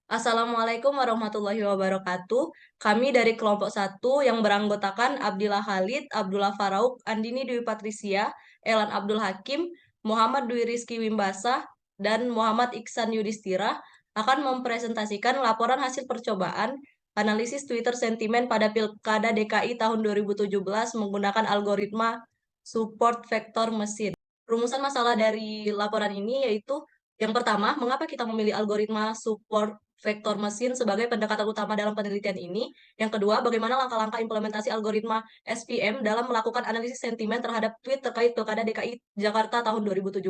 Assalamualaikum warahmatullahi wabarakatuh. Kami dari kelompok satu yang beranggotakan Abdillah Khalid, Abdullah Farauk, Andini Dwi Patricia, Elan Abdul Hakim, Muhammad Dwi Rizky Wimbasah, dan Muhammad Iksan Yudhistira akan mempresentasikan laporan hasil percobaan analisis Twitter sentimen pada Pilkada DKI tahun 2017 menggunakan algoritma support vektor mesin. Rumusan masalah dari laporan ini yaitu yang pertama, mengapa kita memilih algoritma support vektor mesin sebagai pendekatan utama dalam penelitian ini? Yang kedua, bagaimana langkah-langkah implementasi algoritma SPM dalam melakukan analisis sentimen terhadap tweet terkait Pilkada DKI Jakarta tahun 2017?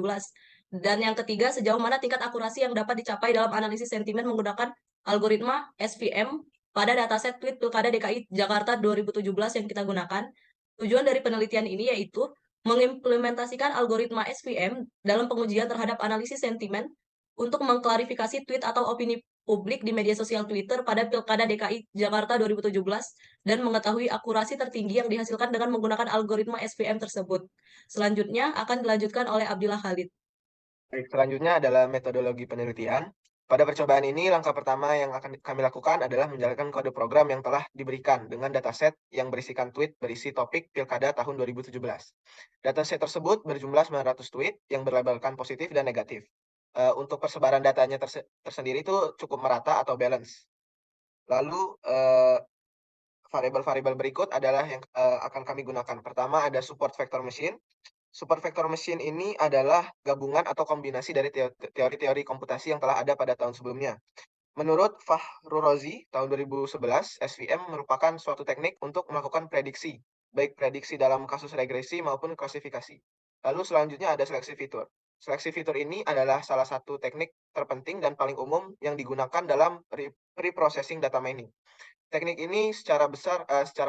Dan yang ketiga, sejauh mana tingkat akurasi yang dapat dicapai dalam analisis sentimen menggunakan algoritma SPM pada dataset tweet Pilkada DKI Jakarta 2017 yang kita gunakan? Tujuan dari penelitian ini yaitu mengimplementasikan algoritma SVM dalam pengujian terhadap analisis sentimen untuk mengklarifikasi tweet atau opini publik di media sosial Twitter pada Pilkada DKI Jakarta 2017 dan mengetahui akurasi tertinggi yang dihasilkan dengan menggunakan algoritma SVM tersebut. Selanjutnya akan dilanjutkan oleh Abdillah Khalid. Baik, selanjutnya adalah metodologi penelitian. Pada percobaan ini, langkah pertama yang akan kami lakukan adalah menjalankan kode program yang telah diberikan dengan dataset yang berisikan tweet berisi topik Pilkada tahun 2017. Dataset tersebut berjumlah 900 tweet yang berlabelkan positif dan negatif. Untuk persebaran datanya tersendiri itu cukup merata atau balance. Lalu, variabel-variabel berikut adalah yang akan kami gunakan. Pertama ada support vector machine. Support vector machine ini adalah gabungan atau kombinasi dari teori-teori komputasi yang telah ada pada tahun sebelumnya. Menurut Fahru Rozi, tahun 2011, SVM merupakan suatu teknik untuk melakukan prediksi, baik prediksi dalam kasus regresi maupun klasifikasi. Lalu selanjutnya ada seleksi fitur. Seleksi fitur ini adalah salah satu teknik terpenting dan paling umum yang digunakan dalam pre-processing data mining. Teknik ini secara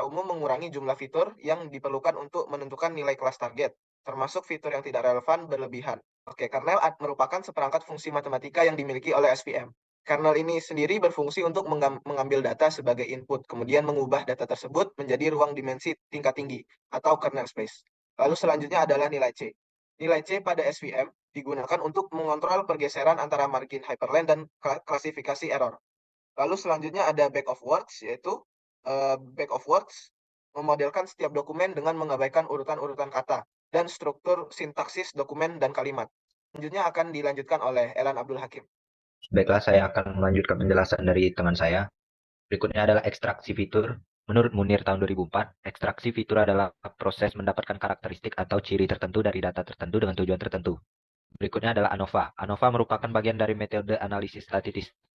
umum mengurangi jumlah fitur yang diperlukan untuk menentukan nilai kelas target, termasuk fitur yang tidak relevan berlebihan. Oke, kernel merupakan seperangkat fungsi matematika yang dimiliki oleh SVM. Kernel ini sendiri berfungsi untuk mengambil data sebagai input, kemudian mengubah data tersebut menjadi ruang dimensi tingkat tinggi atau kernel space. Lalu selanjutnya adalah nilai C. Nilai C pada SVM digunakan untuk mengontrol pergeseran antara margin hyperlink dan klasifikasi error. Lalu selanjutnya ada back of words, yaitu back of words memodelkan setiap dokumen dengan mengabaikan urutan-urutan kata dan struktur sintaksis dokumen dan kalimat. Selanjutnya akan dilanjutkan oleh Elan Abdul Hakim. Baiklah, saya akan melanjutkan penjelasan dari teman saya. Berikutnya adalah ekstraksi fitur. Menurut Munir tahun 2004, ekstraksi fitur adalah proses mendapatkan karakteristik atau ciri tertentu dari data tertentu dengan tujuan tertentu. Berikutnya adalah ANOVA. ANOVA merupakan bagian dari metode analisis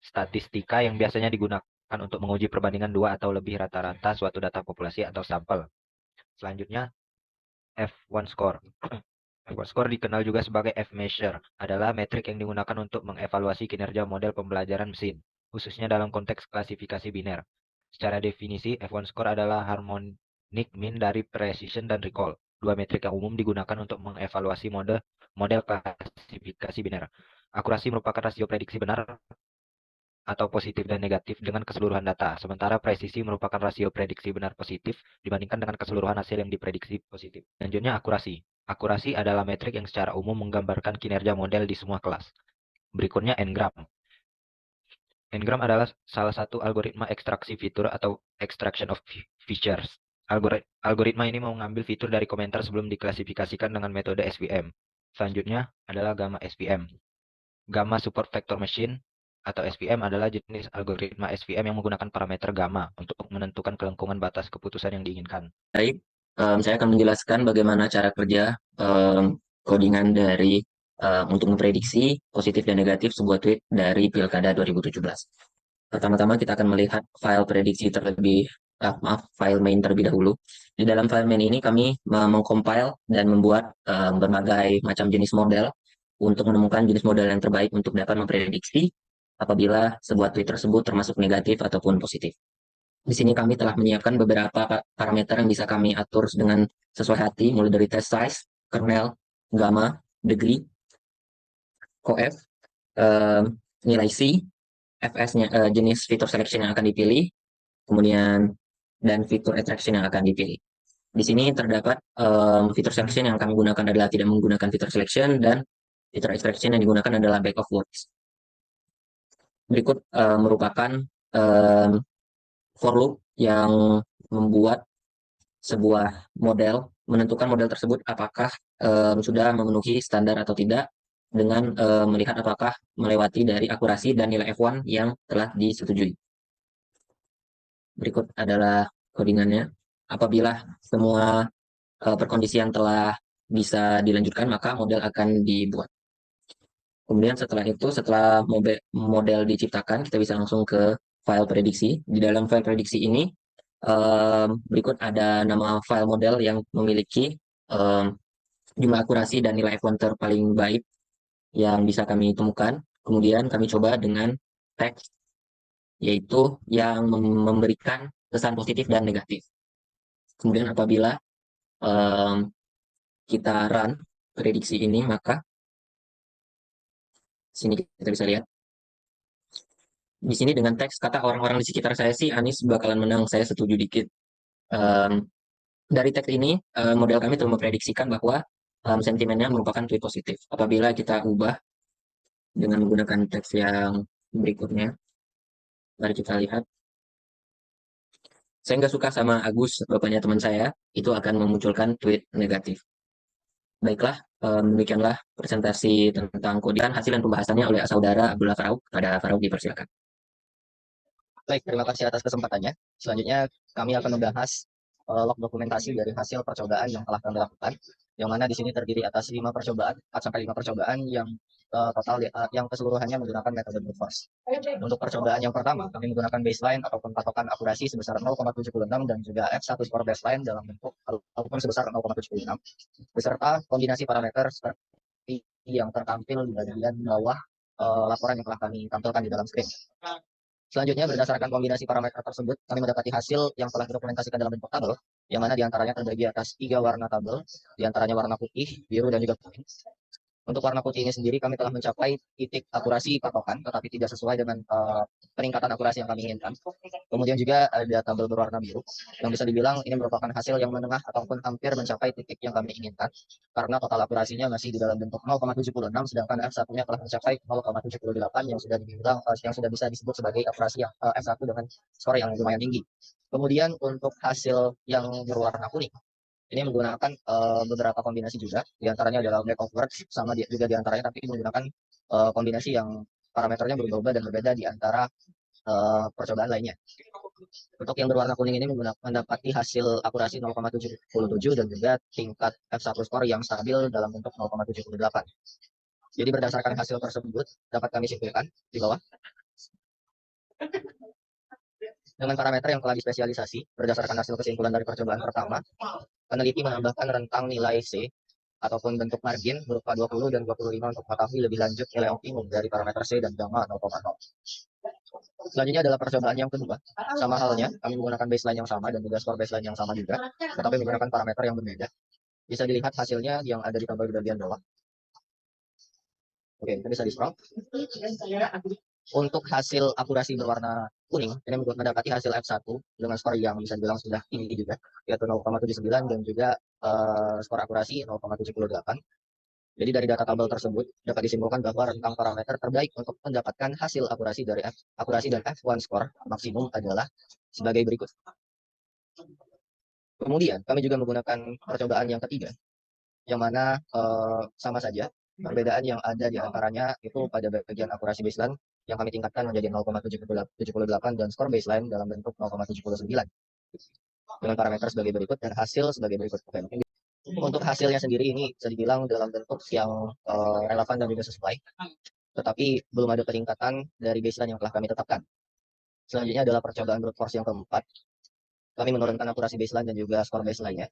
statistika yang biasanya digunakan untuk menguji perbandingan dua atau lebih rata-rata suatu data populasi atau sampel. Selanjutnya, F1 score. F1 score dikenal juga sebagai F-measure, adalah metrik yang digunakan untuk mengevaluasi kinerja model pembelajaran mesin, khususnya dalam konteks klasifikasi biner. Secara definisi, F1 score adalah harmonic mean dari precision dan recall, dua metrik yang umum digunakan untuk mengevaluasi model klasifikasi biner. Akurasi merupakan rasio prediksi benar atau positif dan negatif dengan keseluruhan data, sementara presisi merupakan rasio prediksi benar positif dibandingkan dengan keseluruhan hasil yang diprediksi positif. Selanjutnya, akurasi. Akurasi adalah metrik yang secara umum menggambarkan kinerja model di semua kelas. Berikutnya, Ngram. Ngram adalah salah satu algoritma ekstraksi fitur atau extraction of features. Algoritma ini mengambil fitur dari komentar sebelum diklasifikasikan dengan metode SVM. Selanjutnya adalah gamma SVM. Gamma Support Vector Machine atau SVM adalah jenis algoritma SVM yang menggunakan parameter gamma untuk menentukan kelengkungan batas keputusan yang diinginkan. Baik, saya akan menjelaskan bagaimana cara kerja codingan dari untuk memprediksi positif dan negatif sebuah tweet dari Pilkada 2017. Pertama-tama kita akan melihat file prediksi file main terlebih dahulu. Di dalam file main ini kami mengcompile dan membuat berbagai macam jenis model untuk menemukan jenis model yang terbaik untuk dapat memprediksi apabila sebuah tweet tersebut termasuk negatif ataupun positif. Di sini kami telah menyiapkan beberapa parameter yang bisa kami atur dengan sesuai hati, mulai dari test size, kernel, gamma, degree, coef, nilai C, fs-nya, jenis fitur selection yang akan dipilih, kemudian dan fitur extraction yang akan dipilih. Di sini terdapat fitur selection yang kami gunakan adalah tidak menggunakan fitur selection, dan fitur extraction yang digunakan adalah back of words. berikut merupakan for loop yang membuat sebuah model, menentukan model tersebut apakah sudah memenuhi standar atau tidak dengan melihat apakah melewati dari akurasi dan nilai F1 yang telah disetujui. Berikut adalah codingannya. Apabila semua perkondisian telah bisa dilanjutkan, maka model akan dibuat. Kemudian setelah itu, setelah model diciptakan, kita bisa langsung ke file prediksi. Di dalam file prediksi ini, berikut ada nama file model yang memiliki jumlah akurasi dan nilai F1 terpaling baik yang bisa kami temukan. Kemudian kami coba dengan teks, yaitu yang memberikan kesan positif dan negatif. Kemudian apabila kita run prediksi ini, maka sini kita bisa lihat. Di sini dengan teks kata orang-orang di sekitar saya sih Anies bakalan menang, saya setuju dikit. Dari teks ini, model kami telah memprediksikan bahwa sentimennya merupakan tweet positif. Apabila kita ubah dengan menggunakan teks yang berikutnya, mari kita lihat. Saya nggak suka sama Agus, bapaknya teman saya, itu akan memunculkan tweet negatif. Baiklah, demikianlah presentasi tentang kodian hasil dan pembahasannya oleh saudara Abdullah Farauk. Pada Farauk dipersilakan. Baik, terima kasih atas kesempatannya. Selanjutnya kami akan membahas log dokumentasi dari hasil percobaan yang telah kami lakukan, yang mana di sini terdiri atas 5 percobaan, 4 sampai 5 percobaan yang total yang keseluruhannya menggunakan metode brute force. Untuk percobaan yang pertama, kami menggunakan baseline ataupun patokan akurasi sebesar 0,76 dan juga F1 score baseline dalam bentuk ataupun sebesar 0,76, beserta kombinasi parameter seperti yang tertampil di bagian bawah laporan yang telah kami tampilkan di dalam screen. Selanjutnya, berdasarkan kombinasi parameter tersebut, kami mendapati hasil yang telah didokumentasikan dalam bentuk tabel, yang mana diantaranya terbagi atas 3 warna tabel, diantaranya warna putih, biru, dan juga kuning. Untuk warna putih ini sendiri, kami telah mencapai titik akurasi patokan, tetapi tidak sesuai dengan peningkatan akurasi yang kami inginkan. Kemudian juga ada tabel berwarna biru, yang bisa dibilang ini merupakan hasil yang menengah ataupun hampir mencapai titik yang kami inginkan, karena total akurasinya masih di dalam bentuk 0,76, sedangkan F1-nya telah mencapai 0,78 yang sudah dibilang yang sudah bisa disebut sebagai akurasi yang F1 dengan skor yang lumayan tinggi. Kemudian untuk hasil yang berwarna kuning, ini menggunakan beberapa kombinasi juga, diantaranya adalah black of words, sama juga diantaranya, tapi menggunakan kombinasi yang parameternya berubah-ubah dan berbeda di antara percobaan lainnya. Untuk yang berwarna kuning ini mendapati hasil akurasi 0,77 dan juga tingkat F1 score yang stabil dalam bentuk 0,78. Jadi berdasarkan hasil tersebut, dapat kami simpulkan di bawah. Dengan parameter yang telah dispesialisasi, berdasarkan hasil kesimpulan dari percobaan pertama, peneliti menambahkan rentang nilai C ataupun bentuk margin berupa 20 dan 25 untuk mengetahui lebih lanjut nilai optimum dari parameter C dan gamma 0,0. Selanjutnya adalah percobaan yang kedua. Sama halnya, kami menggunakan baseline yang sama dan juga skor baseline yang sama juga, tetapi menggunakan parameter yang berbeda. Bisa dilihat hasilnya yang ada di tabel di bagian bawah. Oke, kita bisa di-scroll. Untuk hasil akurasi berwarna kuning, ini mendapati hasil F1 dengan skor yang bisa dibilang sudah tinggi juga, yaitu 0,79 dan juga skor akurasi 0,78. Jadi dari data tabel tersebut dapat disimpulkan bahwa rentang parameter terbaik untuk mendapatkan hasil akurasi dari akurasi dan F1 score maksimum adalah sebagai berikut. Kemudian kami juga menggunakan percobaan yang ketiga, yang mana sama saja. Perbedaan yang ada di antaranya itu pada bagian akurasi baseline yang kami tingkatkan menjadi 0,78 dan skor baseline dalam bentuk 0,79 dengan parameter sebagai berikut dan hasil sebagai berikut. Untuk hasilnya sendiri ini bisa dibilang dalam bentuk yang relevan dan juga sesuai, tetapi belum ada peningkatan dari baseline yang telah kami tetapkan. Selanjutnya adalah percobaan brute force yang keempat. Kami menurunkan akurasi baseline dan juga skor baseline-nya,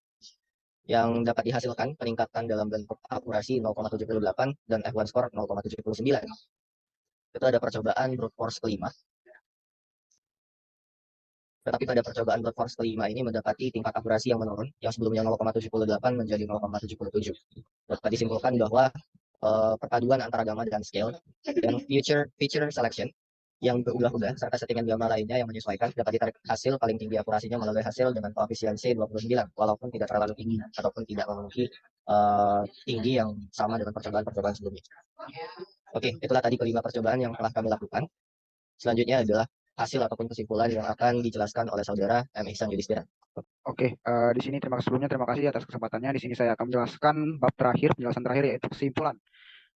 yang dapat dihasilkan peningkatan dalam bentuk akurasi 0,78 dan F1 score 0,79. Itu ada percobaan brute force kelima. Tetapi pada percobaan brute force kelima ini mendapati tingkat akurasi yang menurun, yang sebelumnya 0,78 menjadi 0,77. Dapat disimpulkan bahwa perpaduan antara gamma dan scale dan feature selection yang berubah-ubah serta settingan gamma lainnya yang menyesuaikan dapat ditarik hasil paling tinggi akurasinya melalui hasil dengan koefisien C 29 walaupun tidak terlalu tinggi ataupun tidak memenuhi tinggi yang sama dengan percobaan-percobaan sebelumnya. Oke, itulah tadi kelima percobaan yang telah kami lakukan. Selanjutnya adalah hasil ataupun kesimpulan yang akan dijelaskan oleh saudara M. Ihsan Yudhistira. Oke, di sini terima kasih atas kesempatannya. Di sini saya akan menjelaskan bab terakhir, penjelasan terakhir yaitu kesimpulan.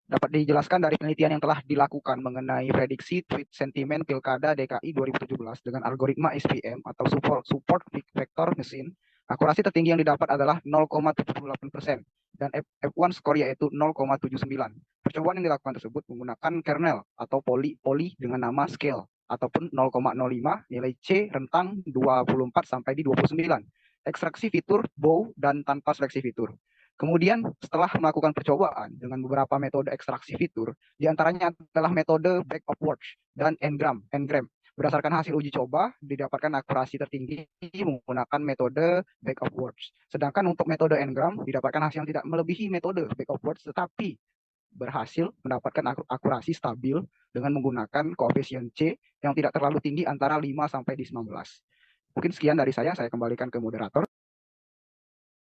Dapat dijelaskan dari penelitian yang telah dilakukan mengenai prediksi tweet sentimen Pilkada DKI 2017 dengan algoritma SVM atau support vector machine. Akurasi tertinggi yang didapat adalah 0,78% dan F1 skor yaitu 0,79. Percobaan yang dilakukan tersebut menggunakan kernel atau poli dengan nama scale ataupun 0,05, nilai C rentang 24 sampai di 29. Ekstraksi fitur bow dan tanpa seleksi fitur. Kemudian setelah melakukan percobaan dengan beberapa metode ekstraksi fitur, diantaranya adalah metode back of words dan n-gram. Berdasarkan hasil uji coba, didapatkan akurasi tertinggi menggunakan metode back of words. Sedangkan untuk metode n-gram, didapatkan hasil yang tidak melebihi metode back of words, tetapi berhasil mendapatkan akurasi stabil dengan menggunakan koefisien C yang tidak terlalu tinggi antara 5 sampai di 19. Mungkin sekian dari saya kembalikan ke moderator.